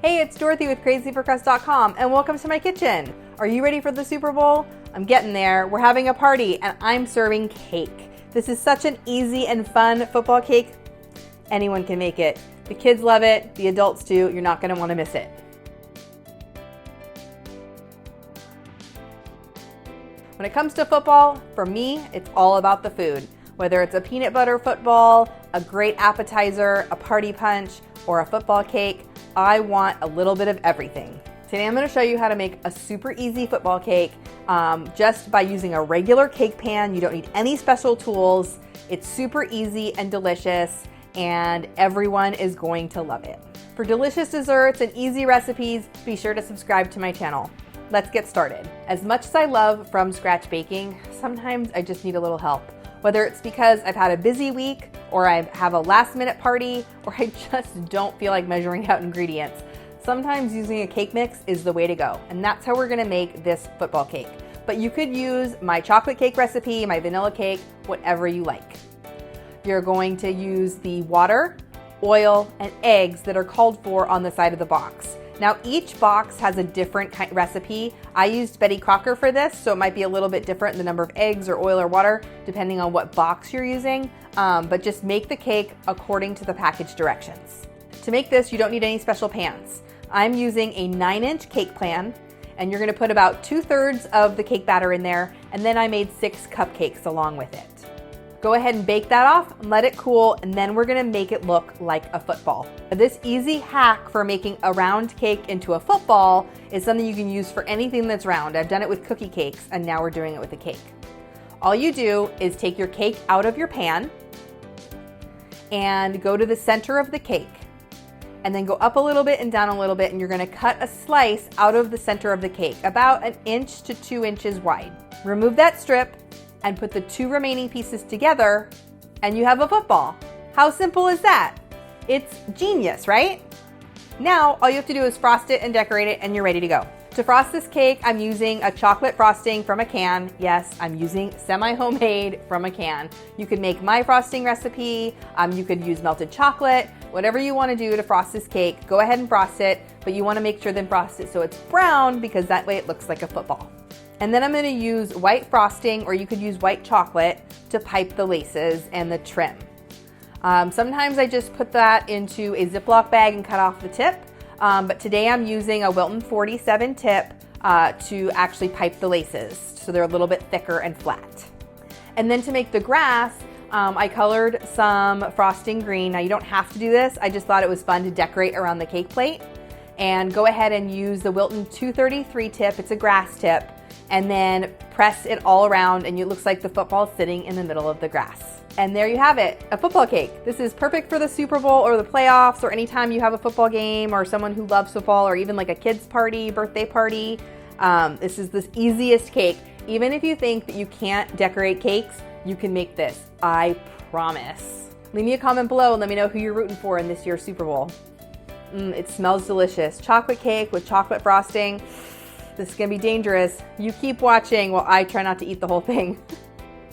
Hey, it's Dorothy with crazyforcrust.com and welcome to my kitchen. Are you ready for the Super Bowl? I'm getting there. We're having a party and I'm serving cake. This is such an easy and fun football cake. Anyone can make it. The kids love it, the adults too. You're not going to want to miss it. When it comes to football, for me, it's all about the food. Whether it's a peanut butter football, a great appetizer, a party punch, or a football cake, I want a little bit of everything. Today I'm going to show you how to make a super easy football cake just by using a regular cake pan. You don't need any special tools. It's super easy and delicious, and everyone is going to love it. For delicious desserts and easy recipes, be sure to subscribe to my channel. Let's get started. As much as I love from scratch baking, sometimes I just need a little help. Whether it's because I've had a busy week, or I have a last minute party, or I just don't feel like measuring out ingredients. Sometimes using a cake mix is the way to go, and that's how we're gonna make this football cake. But you could use my chocolate cake recipe, my vanilla cake, whatever you like. You're going to use the water, oil, and eggs that are called for on the side of the box. Now each box has a different recipe. I used Betty Crocker for this, so it might be a little bit different in the number of eggs or oil or water, depending on what box you're using, but just make the cake according to the package directions. To make this, you don't need any special pans. I'm using a 9-inch cake pan, and you're gonna put about 2/3 of the cake batter in there, and then I made 6 cupcakes along with it. Go ahead and bake that off, let it cool, and then we're gonna make it look like a football. This easy hack for making a round cake into a football is something you can use for anything that's round. I've done it with cookie cakes, and now we're doing it with a cake. All you do is take your cake out of your pan and go to the center of the cake, and then go up a little bit and down a little bit, and you're gonna cut a slice out of the center of the cake, about 1 inch to 2 inches wide. Remove that strip and put the 2 remaining pieces together, and you have a football. How simple is that? It's genius, right? Now, all you have to do is frost it and decorate it, and you're ready to go. To frost this cake, I'm using a chocolate frosting from a can. Yes, I'm using semi-homemade from a can. You could make my frosting recipe, you could use melted chocolate, whatever you wanna do to frost this cake, go ahead and frost it, but you wanna make sure then frost it so it's brown, because that way it looks like a football. And then I'm gonna use white frosting, or you could use white chocolate, to pipe the laces and the trim. Sometimes I just put that into a Ziploc bag and cut off the tip, but today I'm using a Wilton 47 tip to actually pipe the laces, so they're a little bit thicker and flat. And then to make the grass, I colored some frosting green. Now you don't have to do this, I just thought it was fun to decorate around the cake plate. And go ahead and use the Wilton 233 tip, it's a grass tip, and then press it all around, and it looks like the football sitting in the middle of the grass. And there you have it, a football cake. This is perfect for the Super Bowl or the playoffs, or anytime you have a football game, or someone who loves football, or even like a kid's party, birthday party. This is the easiest cake. Even if you think that you can't decorate cakes, you can make this, I promise. Leave me a comment below and let me know who you're rooting for in this year's Super Bowl. It smells delicious. Chocolate cake with chocolate frosting. This is gonna be dangerous. You keep watching while I try not to eat the whole thing.